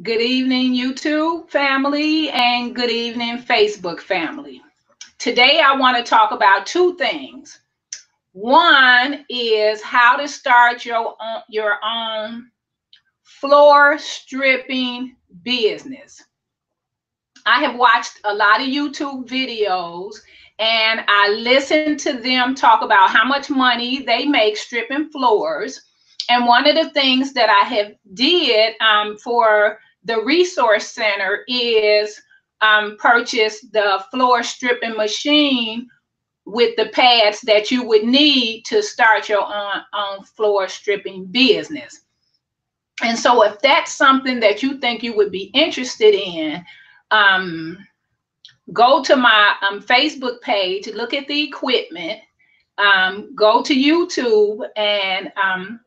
Good evening, YouTube family, and good evening, Facebook family. Today, I want to talk about two things. One is how to start your own floor stripping business. I have watched a lot of YouTube videos and I listened to them talk about how much money they make stripping floors. And one of the things that I have did for the resource center is purchase the floor stripping machine with the pads that you would need to start your own floor stripping business. And so if that's something that you think you would be interested in, go to my Facebook page, look at the equipment, go to YouTube and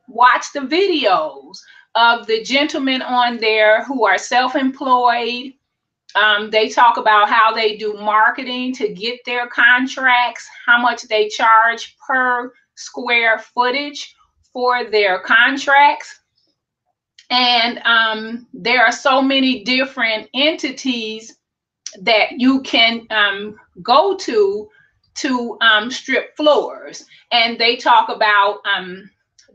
watch the videos of the gentlemen on there who are self-employed. They talk about how they do marketing to get their contracts, how much they charge per square footage for their contracts. And there are so many different entities that you can go to strip floors. And they talk about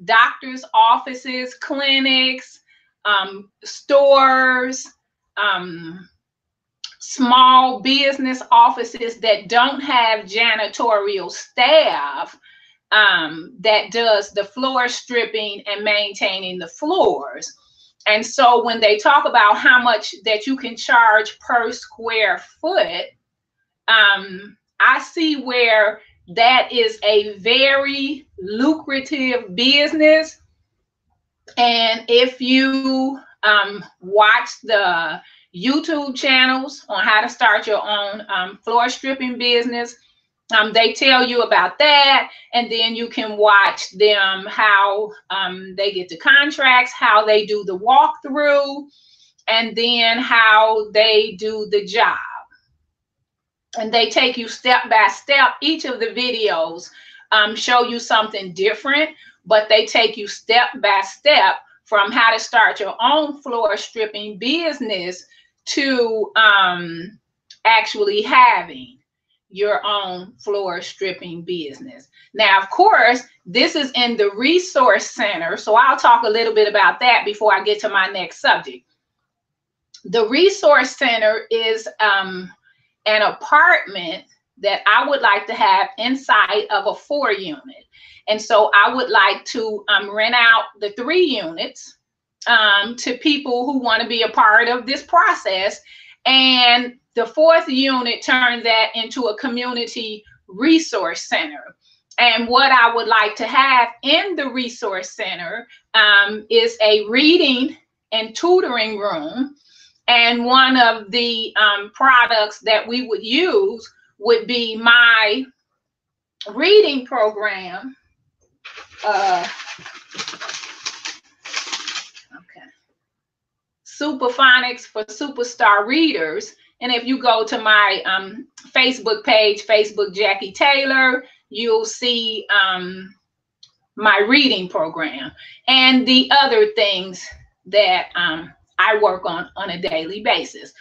doctors' offices, clinics, stores, small business offices that don't have janitorial staff that does the floor stripping and maintaining the floors. And so when they talk about how much that you can charge per square foot, I see where that is a very lucrative business. And if you watch the YouTube channels on how to start your own floor stripping business, they tell you about that, and then you can watch them how they get the contracts, how they do the walkthrough, and then how they do the job. And they take you step by step. Each of the videos show you something different, but they take you step by step from how to start your own floor stripping business to actually having your own floor stripping business. Now, of course, this is in the resource center, so I'll talk a little bit about that before I get to my next subject. The resource center is an apartment that I would like to have inside of a 4-unit. And so I would like to rent out the 3 units to people who want to be a part of this process. And the 4th unit turned that into a community resource center. And what I would like to have in the resource center is a reading and tutoring room. And one of the products that we would use would be my reading program. Superphonics for Superstar Readers. And if you go to my Facebook page, Facebook Jackie Taylor, you'll see my reading program and the other things that I work on a daily basis.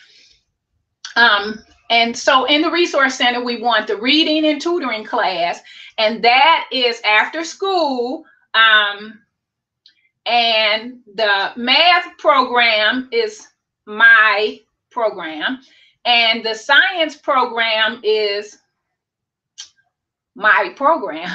And so in the resource center, we want the reading and tutoring class, and that is after school. And the math program is my program, and the science program is my program.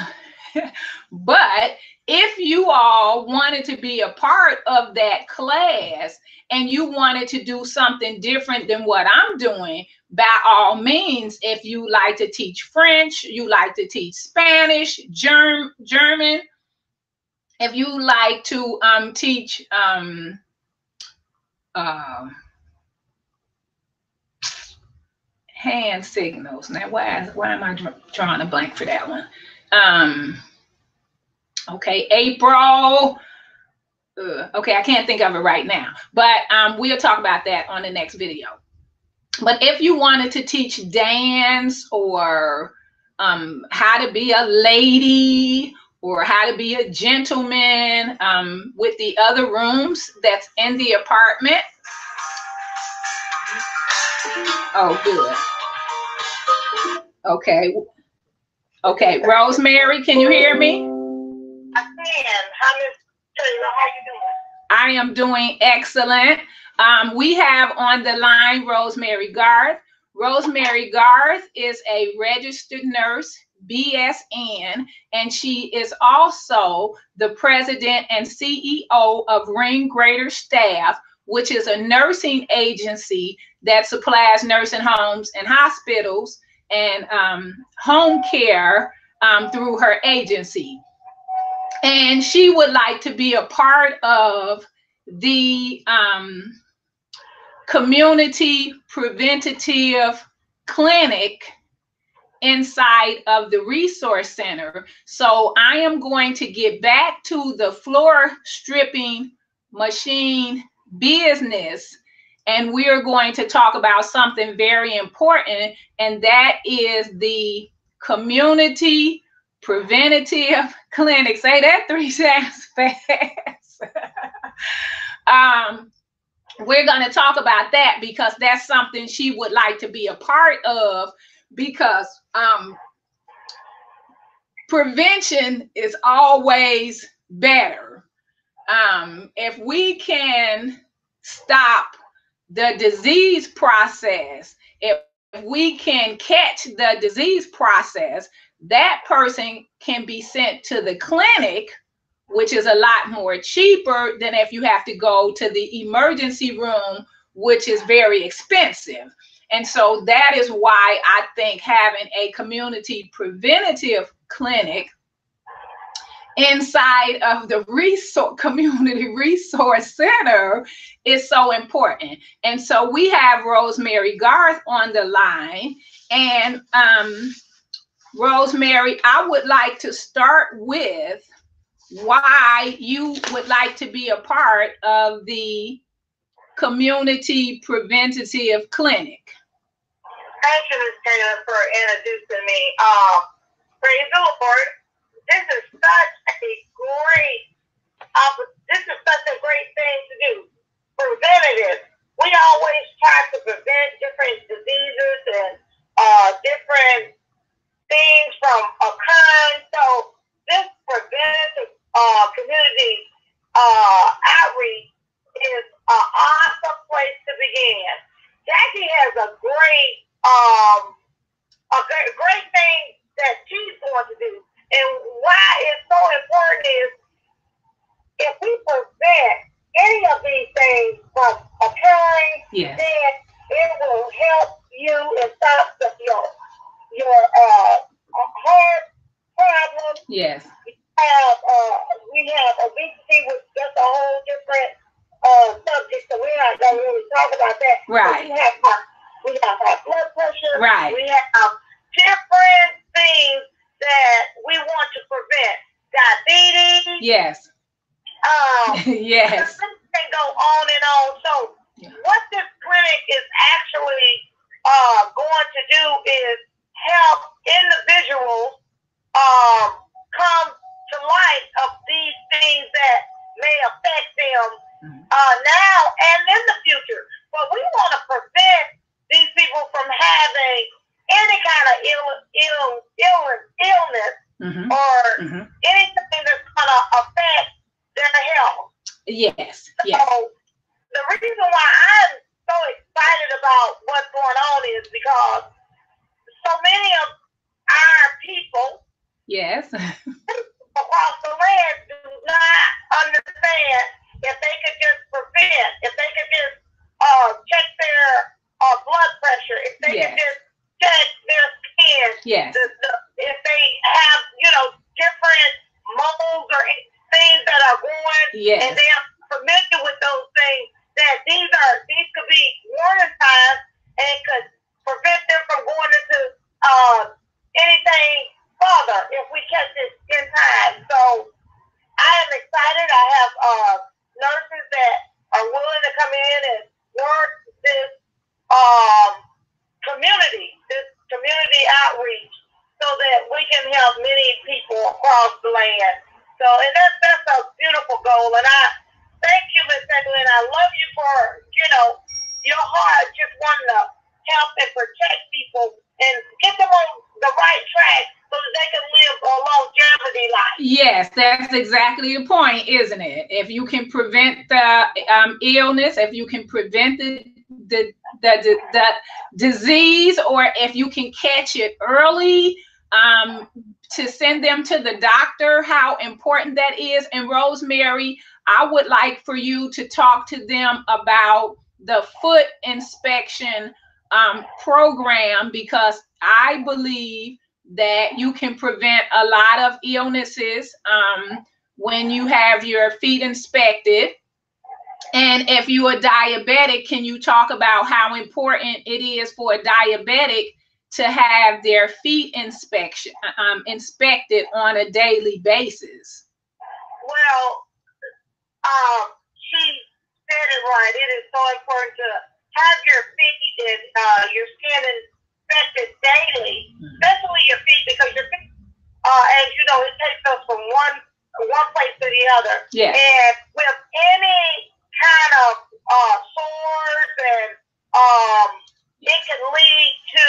But if you all wanted to be a part of that class and you wanted to do something different than what I'm doing, by all means, if you like to teach French, you like to teach Spanish, German, if you like to teach hand signals. Now, why am I drawing a blank for that one? Okay, April. Okay, I can't think of it right now, but we'll talk about that on the next video. But if you wanted to teach dance or how to be a lady or how to be a gentleman with the other rooms that's in the apartment, Oh, good. Okay. Okay, Rosemary, can you hear me? I can. How you doing? I am doing excellent. We have on the line Rosemary Garth. Rosemary Garth is a registered nurse, BSN, and she is also the president and CEO of Ring Greater Staff, which is a nursing agency that supplies nursing homes and hospitals and home care through her agency. And she would like to be a part of the community preventative clinic inside of the resource center. So I am going to get back to the floor stripping machine business, and we are going to talk about something very important, and that is the community preventative clinic. Say that 3 times fast. We're going to talk about that because that's something she would like to be a part of, because prevention is always better. If we can stop the disease process, if we can catch the disease process, that person can be sent to the clinic, which is a lot more cheaper than if you have to go to the emergency room, which is very expensive. And so that is why I think having a community preventative clinic inside of the community resource center is so important. And so we have Rosemary Garth on the line. And Rosemary, I would like to start with why you would like to be a part of the community preventative clinic. Thank you, Ms. Taylor, for introducing me. Praise the Lord. This is such a great thing to do. Preventative. We always try to prevent different diseases and different things from occurring. So this preventative community outreach is an awesome place to begin. Jackie has a great thing that she's going to do. And why it's so important is if we prevent any of these things from occurring, yes, then it will help you and stop your heart problems. Yes. We have obesity, which is just a whole different subject, so we're not going to really talk about that. Right. We have high blood pressure. Right. We have different things that we want to prevent. Diabetes. Yes. Yes. Can go on and on. So what this clinic is actually going to do is help individuals come to light of these things that may affect them now and in the future. But we want to prevent these people from having any kind of illness or anything that's going to affect their health. Yes. So the reason why I'm so excited about what's going on is because so many of our people, yes, across the land do not understand if they could just prevent, if they could just check their blood pressure, if they could just check their skin, if they have, different moles or things that are going, and they are familiar with those things, that these could be warning signs and could prevent them from going into anything further if we catch it in time. So I am excited. I have nurses that are willing to come in and work this community outreach so that we can help many people across the land. So, and that's a beautiful goal. And I thank you, Ms. Eglin. I love you for, your heart just wanting to Yes, that's exactly the point, isn't it? If you can prevent the illness, if you can prevent the disease, or if you can catch it early, to send them to the doctor, how important that is. And Rosemary, I would like for you to talk to them about the foot inspection program, because I believe that you can prevent a lot of illnesses when you have your feet inspected. And if you are diabetic, can you talk about how important it is for a diabetic to have their feet inspected on a daily basis? Well, she said it right. It is so important to have your feet and your skin inspected daily, especially your feet, because your feet, as you know, it takes us from one place to the other. Yes. And with any kind of sores, and it can lead to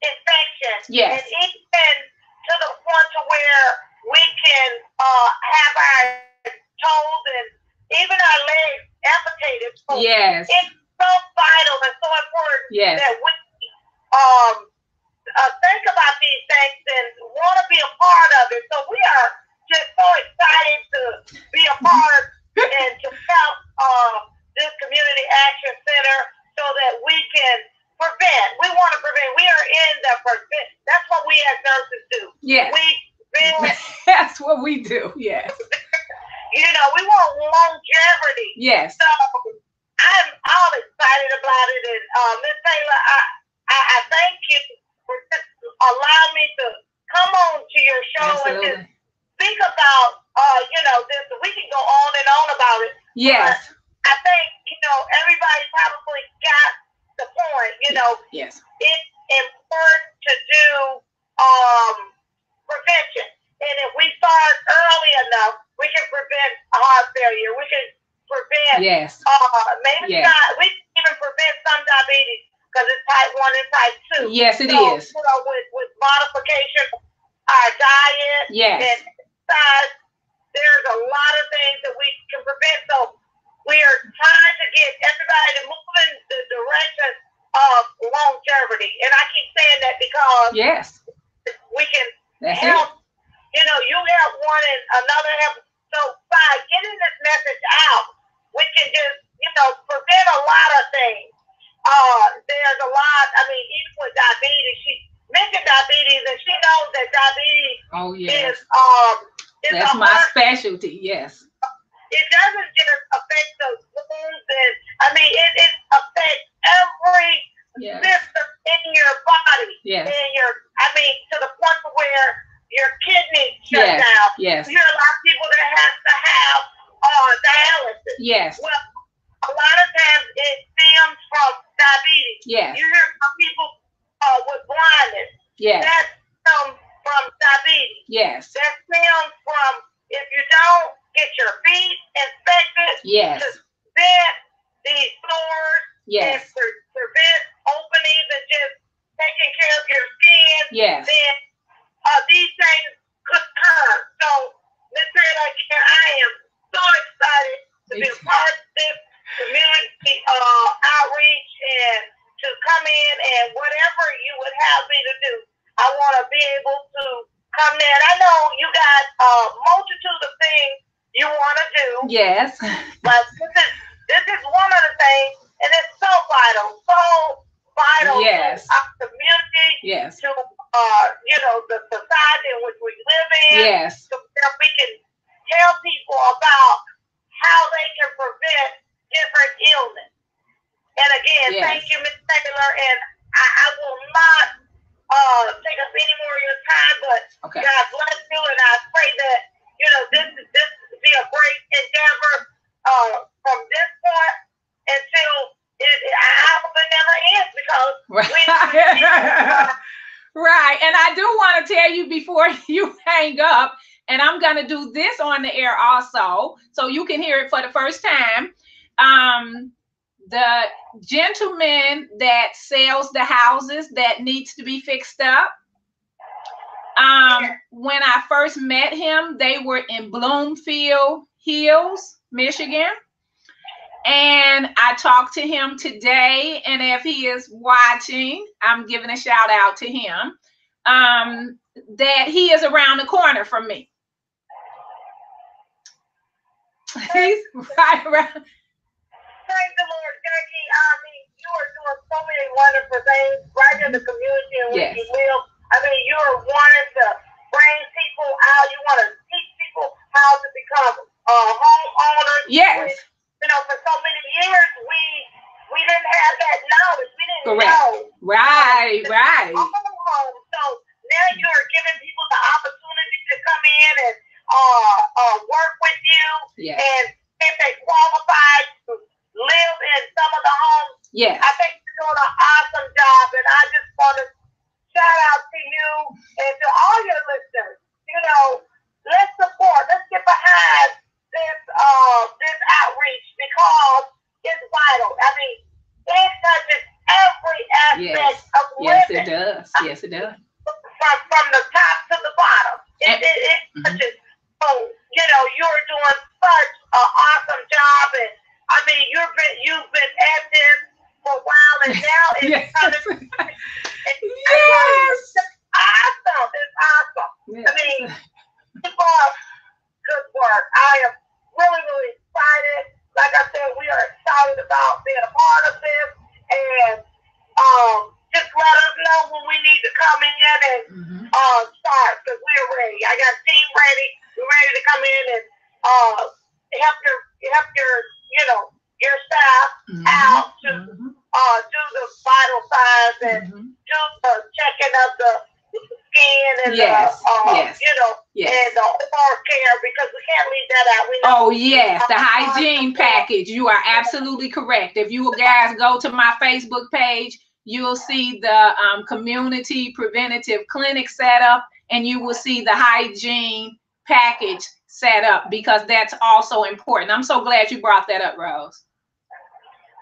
infection. Yes. And even to the point to where we can have our toes and even our legs amputated. So yes. It's so vital and so important yes. that we think about these things and want to be a part of it. So we are just so excited to be a part and to help this Community Action Center so that we can prevent. We want to prevent. We are in the prevent. That's what we as nurses do. Yes. We prevent. That's what we do. Yes. You know, we want longevity. Yes. So I'm all excited about it. And Ms. Taylor, I thank you for just allowing me to come on to your show. Absolutely. And just speak about, you know, this. We can go on and on about it. Yes. I think, you know, everybody probably got the point. You know, yes. It's important to do prevention. And if we start early enough, we can prevent heart failure. We can prevent, yes. Maybe yes. not, we can even prevent some diabetes because it's type 1 and type 2. Yes, it is. is. You know, with modification, our diet, yes. and exercise, there's a lot of things that we can prevent. So we are trying to get everybody to move in the direction of longevity. And I keep saying that because yes. we can That's help. It. You know, you help one and another help. So by getting this message out, we can just, you know, prevent a lot of things. There's a lot, I mean, even with diabetes, she mentioned diabetes, and she knows that diabetes is that's my specialty, yes. It doesn't just affect the wounds, and I mean, it affects every system in your body. Yes. In your, I mean, to the point where your kidneys shut down. Yes. You hear a lot of people that have to have dialysis. Yes. Well, a lot of times it stems from diabetes. Yes. You hear some people with blindness. Yes. That stems from diabetes. Yes. That stems from if you don't get your feet inspected. Yes. To prevent these sores. Yes. And prevent openings and just taking care of your skin. Yes. Then these things could turn. So, Ms. Taylor, I am so excited to be a part of this community outreach and to come in, and whatever you would have me to do, I want to be able to come in. I know you got a multitude of things you want to do. Yes. But this is one of the things, and it's so vital yes. to our community, yes. to you know, the society in which we live in. Yes. So that we can tell people about how they can prevent different illness. And again, thank you, Ms. Taylor, and I will not take up any more of your time, but God bless you, and I pray that, you know, this will be a great endeavor from this point until I hope it never ends, because right. And I do want to tell you before you hang up, and I'm going to do this on the air also, so you can hear it for the first time. The gentleman that sells the houses that needs to be fixed up, When I first met him, they were in Bloomfield Hills, Michigan. And I talked to him today, and if he is watching, I'm giving a shout out to him, that he is around the corner from me. He's right around. Praise the Lord, Jackie. I mean, you are doing so many wonderful things right in the community in which you live. I mean, you are wanting to bring people out. You want to teach people how to become homeowners. Yes. You know, for so many years, we didn't have that knowledge. We didn't know. Right. So now you're giving people the opportunity to come in and work with you. Yes. And if they qualify to live in some of the homes, yes. I think you're doing an awesome job. And I just want to shout out to you and to all your listeners. You know, let's support, let's get behind this outreach because it's vital. I mean, it touches every aspect of living. Yes, it does. Yes, it does. From the top to the bottom. It touches. So, you know, you're doing such an awesome job, and I mean, you've been at this for a while, and now it's coming. Yes. It's awesome. It's awesome. Yes. I mean, keep up good work. I am really, really excited. Like I said, we are excited about being a part of this, and just let us know when we need to come in and start, because we're ready. I got a team ready. We're ready to come in and help your staff out to do the vital signs and do the checking of the skin and and the oral care, because we can't leave that out. We know yes, the hygiene package. You are absolutely correct. If you guys go to my Facebook page, you'll see the community preventative clinic set up, and you will see the hygiene package set up, because that's also important. I'm so glad you brought that up, Rose.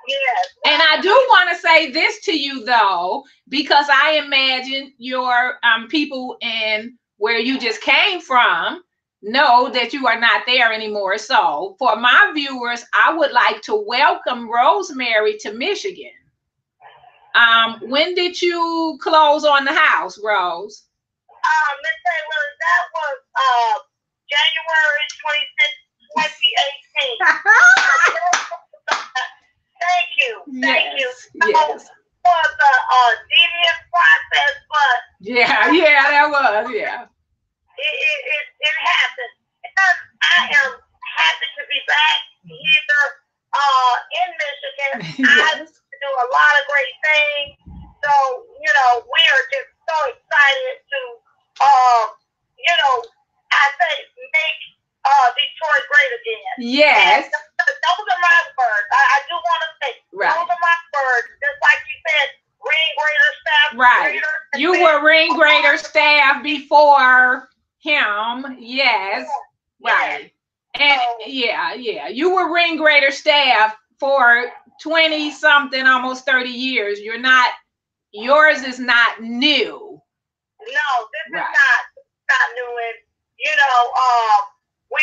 Yes. And I do want to say this to you, though, because I imagine your people in where you just came from know that you are not there anymore. So for my viewers, I would like to welcome Rosemary to Michigan. When did you close on the house, Rose? Miss Taylor, that was January 26, 2018. Thank you. Thank you. Yes. It was a devious process, but that was, it happened. And I am happy to be back here in Michigan. I do a lot of great things. So, you know, we are just so excited to, I say, make Detroit great again. Yes. And those are my words. I do want to say, those are my words. Just like you said, ring grader staff. Right. You were ring grader staff before him. Yes. Right. And you were ring grader staff for 20 something, almost 30 years. Yours is not new. No, this is not new. And we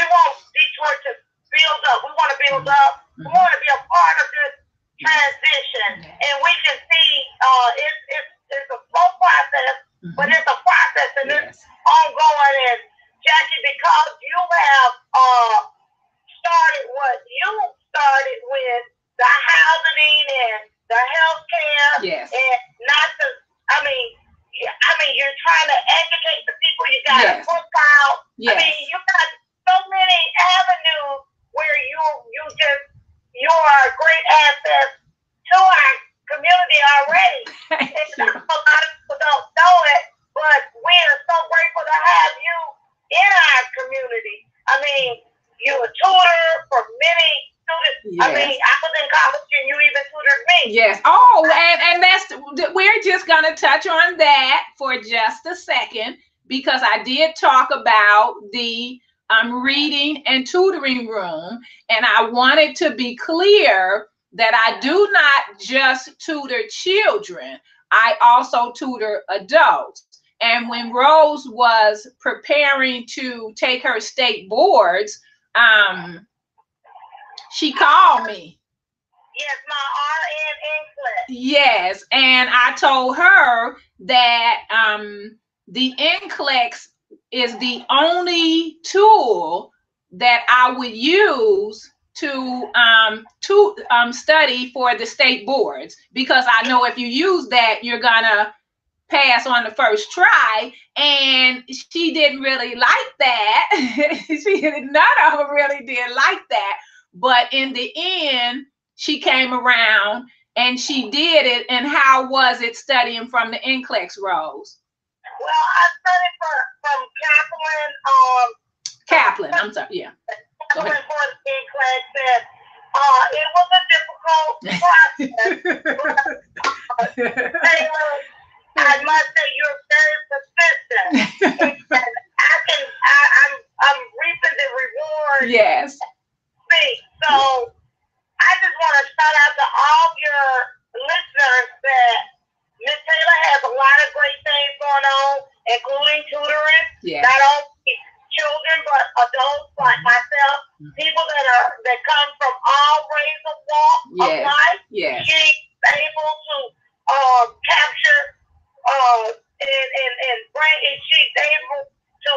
want Detroit to build up. We want to build up. We want to be a part of this transition, and we can see it's a slow process, but it's a process, and it's ongoing. And Jackie, because you have started what you started with, the housing and the health care, and not to, I mean, you're trying to educate the people. You got a book out. I mean, you got so many avenues where you are a great asset to our community already. And a lot of people don't know it, but we are so grateful to have you in our community. I mean, you're a tutor for many students. I mean, I was in college and you even tutored me. Yes. Oh, and we're just going to touch on that for just a second, because I did talk about the reading and tutoring room, and I wanted to be clear that I do not just tutor children. I also tutor adults. And when Rose was preparing to take her state boards, she called me. Yes, my RN NCLEX. Yes, and I told her that the NCLEX is the only tool that I would use to study for the state boards, because I know if you use that, you're gonna pass on the first try. And she didn't really like that. None of them really did like that. But in the end, she came around and she did it. And how was it studying from the NCLEX, Rose? Well, I studied from Kaplan. I'm sorry. Yeah. Kaplan for the NCLEX, and it was a difficult process. Taylor, I must say you're very persistent, and I'm reaping the reward. Yes. So I just want to shout out to all your listeners that Miss Taylor has a lot of great things going on, including tutoring, not only children but adults like myself, people that come from all ways of walk of life. Yes. She's able to capture and bring, and she's able to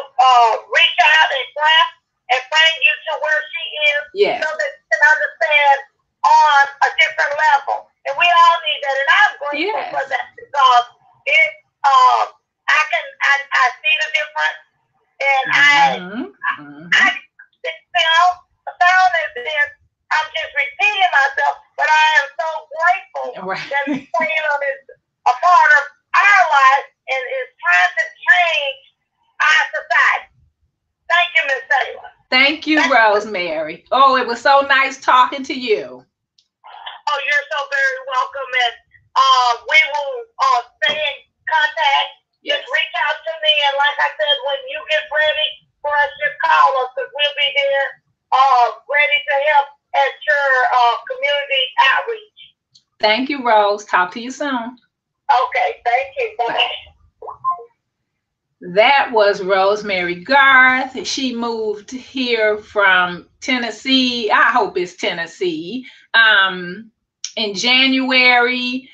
reach out and grasp and bring you to where she is, so that you can understand on a different level. And we all need that, and I'm grateful for that, because it I see the difference, and I sound as if I'm just repeating myself, but I am so grateful that Miss Taylor is a part of our life and is trying to change our society. Thank you, Miss Taylor. Thank you, Rosemary. Oh, it was so nice talking to you. Oh, you're so very welcome, and we will stay in contact. Just reach out to me, and like I said, when you get ready for us, just call us, because we'll be there ready to help at your community outreach. Thank you, Rose. Talk to you soon. Okay, thank you. Bye. That was Rosemary Garth. She moved here from Tennessee. I hope it's Tennessee. In January,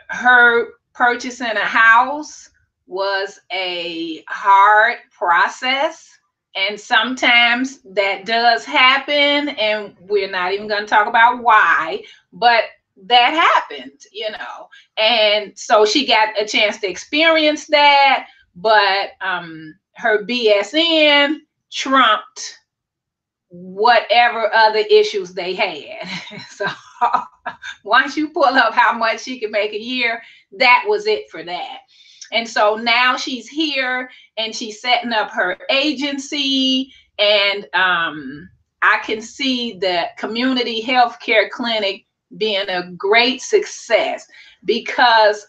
her purchasing a house was a hard process. And sometimes that does happen, and we're not even going to talk about why, but that happened, you know. And so she got a chance to experience that, but her BSN trumped whatever other issues they had. So once you pull up how much she could make a year, that was it for that. And so now she's here and she's setting up her agency, and I can see the community health care clinic being a great success, because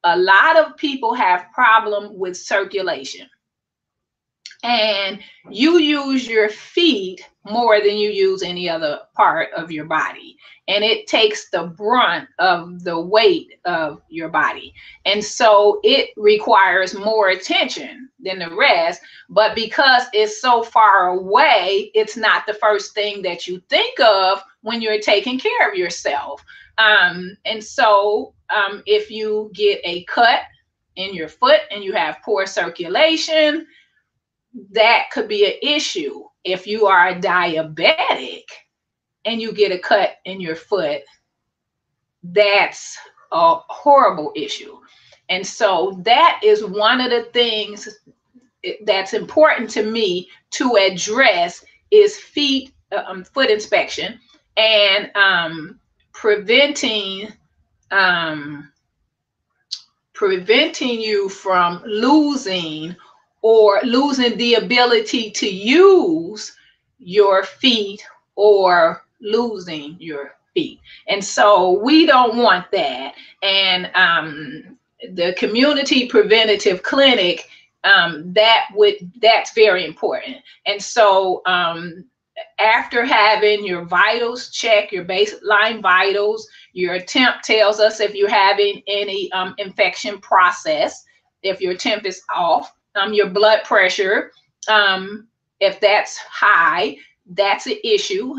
a lot of people have problem with circulation, and you use your feet more than you use any other part of your body, and it takes the brunt of the weight of your body, and so it requires more attention than the rest. But because it's so far away, it's not the first thing that you think of when you're taking care of yourself. And so if you get a cut in your foot and you have poor circulation, that could be an issue. If you are a diabetic and you get a cut in your foot, that's a horrible issue. And so that is one of the things that's important to me to address, is foot inspection, and preventing you from losing the ability to use your feet, or losing your feet. And so we don't want that. And the community preventative clinic, that's very important. And so after having your vitals checked, your baseline vitals, your temp tells us if you're having any infection process, if your temp is off, your blood pressure, if that's high, that's an issue.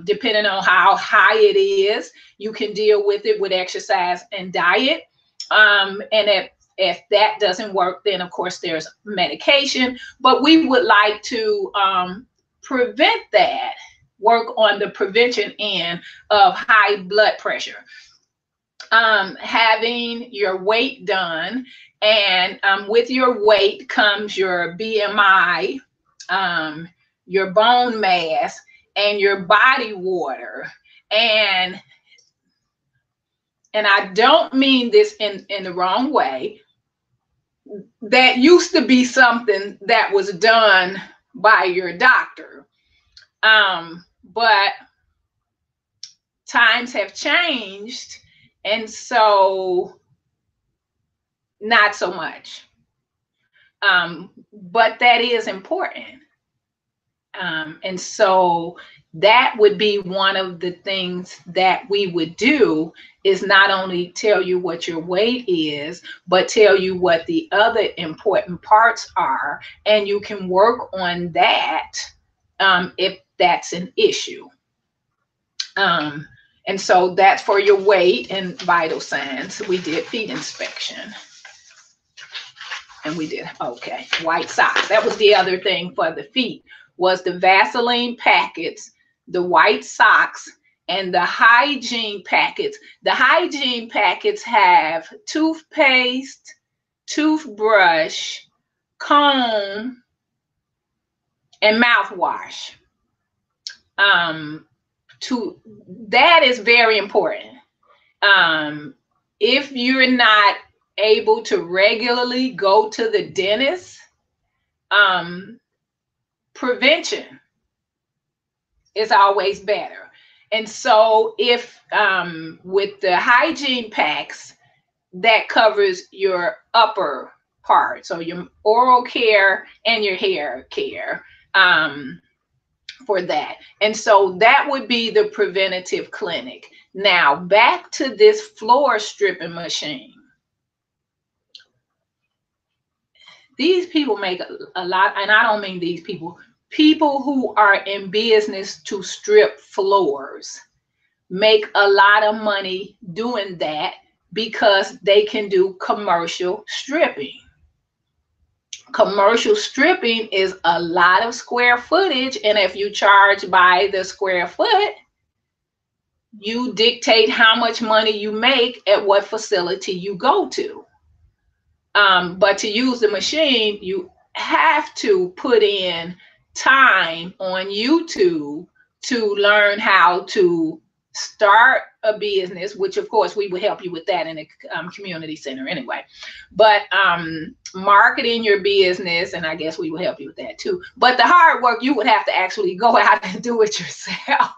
Depending on how high it is, you can deal with it with exercise and diet. And if that doesn't work, then of course there's medication. But we would like to prevent that, work on the prevention end of high blood pressure. Having your weight done, and with your weight comes your BMI, your bone mass, and your body water. And I don't mean this in the wrong way. That used to be something that was done by your doctor. But times have changed, and so not so much. But that is important. And so that would be one of the things that we would do, is not only tell you what your weight is, but tell you what the other important parts are, and you can work on that if that's an issue. And so that's for your weight and vital signs. We did feet inspection. And we did, okay, white socks. That was the other thing for the feet, was the Vaseline packets, the white socks, and the hygiene packets. The hygiene packets have toothpaste, toothbrush, comb, and mouthwash. That is very important. If you're not able to regularly go to the dentist, prevention is always better. And so if with the hygiene packs, that covers your upper part, so your oral care and your hair care, for that. And so that would be the preventative clinic. Now back to this floor stripping machine. These people make a lot, and I don't mean these people who are in business to strip floors make a lot of money doing that, because they can do commercial stripping. Commercial stripping is a lot of square footage, and if you charge by the square foot, you dictate how much money you make at what facility you go to. But to use the machine, you have to put in time on YouTube to learn how to start a business, which of course we will help you with that in the community center anyway. But marketing your business, and I guess we will help you with that too. But the hard work, you would have to actually go out and do it yourself.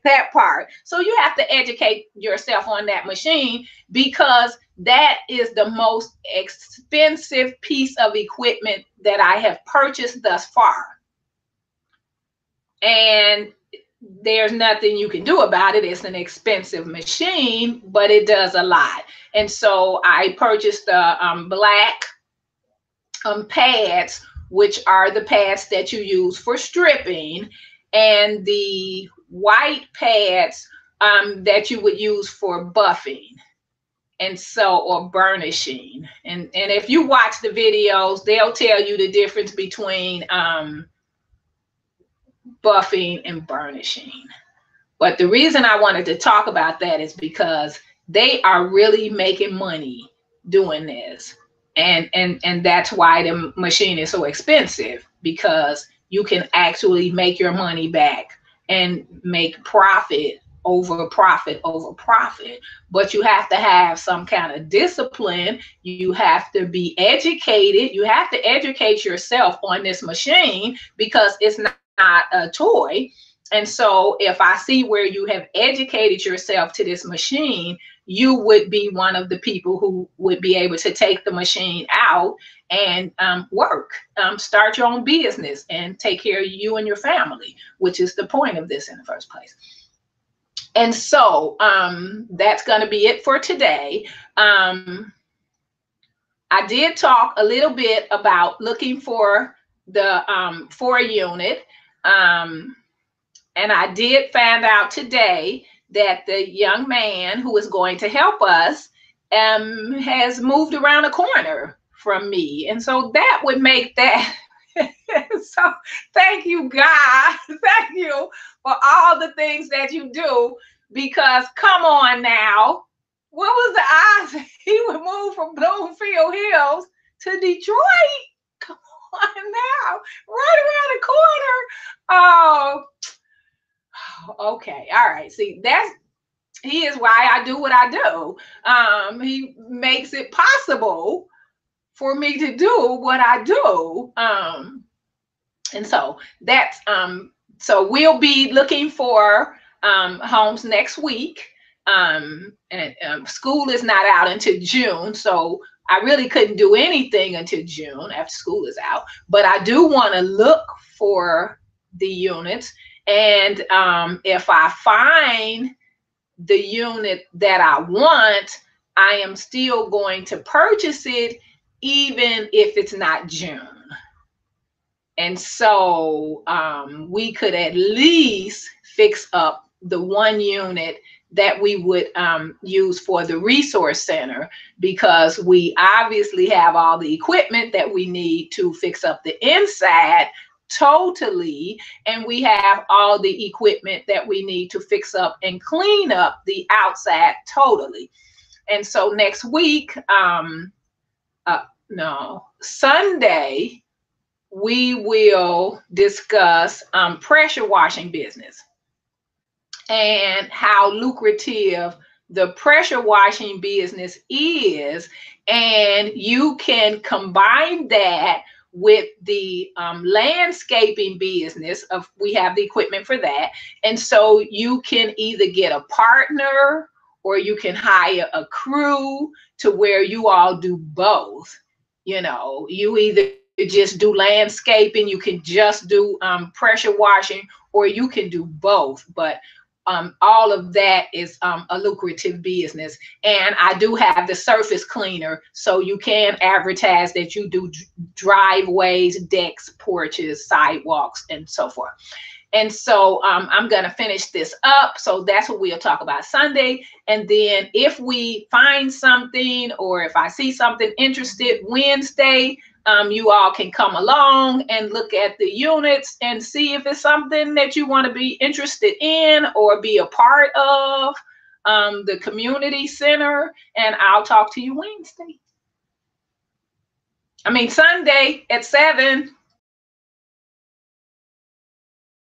That part. So you have to educate yourself on that machine, because that is the most expensive piece of equipment that I have purchased thus far. And there's nothing you can do about it. It's an expensive machine, but it does a lot. And so I purchased the black pads, which are the pads that you use for stripping, and the white pads that you would use for buffing, and so, or burnishing. And if you watch the videos, they'll tell you the difference between buffing and burnishing. But the reason I wanted to talk about that is because they are really making money doing this. And that's why the machine is so expensive, because you can actually make your money back and make profit over profit over profit. But you have to have some kind of discipline. You have to be educated. You have to educate yourself on this machine, because it's not a toy. And so if I see where you have educated yourself to this machine, you would be one of the people who would be able to take the machine out and work, start your own business and take care of you and your family, which is the point of this in the first place. And so that's going to be it for today. I did talk a little bit about looking for the 4-unit. And I did find out today that the young man who is going to help us has moved around a corner from me. And so that would make that. So thank you, God. Thank you for all the things that you do, because come on now. What was the odds he would move from Bloomfield Hills to Detroit? Come on now, right around the corner. Oh, okay. All right. See, he is why I do what I do. He makes it possible for me to do what I do. And so that's so we'll be looking for homes next week. And school is not out until June, so I really couldn't do anything until June after school is out. But I do want to look for the units, and if I find the unit that I want, I am still going to purchase it, even if it's not June. And so we could at least fix up the 1 unit that we would use for the resource center, because we obviously have all the equipment that we need to fix up the inside totally, and we have all the equipment that we need to fix up and clean up the outside totally. And so next week, Sunday, we will discuss pressure washing business and how lucrative the pressure washing business is. And you can combine that with the landscaping business. We have the equipment for that. And so you can either get a partner or you can hire a crew to where you all do both. You know, you either just do landscaping, you can just do pressure washing, or you can do both. But all of that is a lucrative business. And I do have the surface cleaner, so you can advertise that you do driveways, decks, porches, sidewalks, and so forth. And so I'm going to finish this up. So that's what we'll talk about Sunday. And then if we find something, or if I see something interested, Wednesday, you all can come along and look at the units and see if it's something that you want to be interested in or be a part of the community center. And I'll talk to you Sunday at 7.